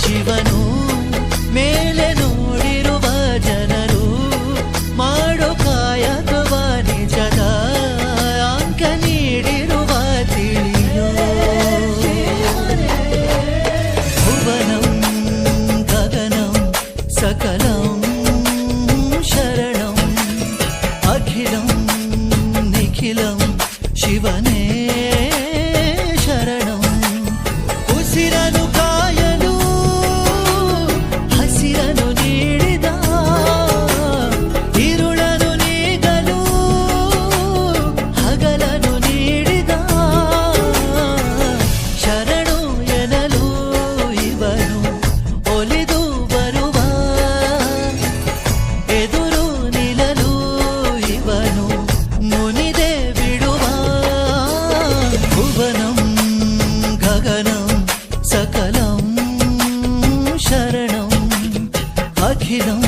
ಶಿವನು ಮೇಲೆ ನೋಡಿರುವ ಜನರು ಮಾಡೋ ಕಾಯಕವ ನಿಜದ ಅಂಕ ನೀಡಿರುವ ತಿಳಿಯೋ ಭುವನಂ ಗಗನಂ ಸಕಲಂ ಶರಣಂ ಅಖಿಲಂ ನಿಖಿಲಂ ಶಿವನೇ ಶರಣಂ ಉಸಿರನು ಕಾಯಲು ಹಸಿರನು ನೀಡಿದ ಇರುಳನು ನೀಗಲು ಹಗಲನು ನೀಡಿದ ಶರಣು ಎನ್ನಲು ಇವನು ಒಲಿದು ಬರುವ ಎದುರು ನಿಲ್ಲಲು ಇವನು ಮುನಿದೆ ಬಿಡುವ ಭುವನಂ ಗಗನಂ ಸಕಲಂ ಶರಣಂ ಅಖಿಲಂ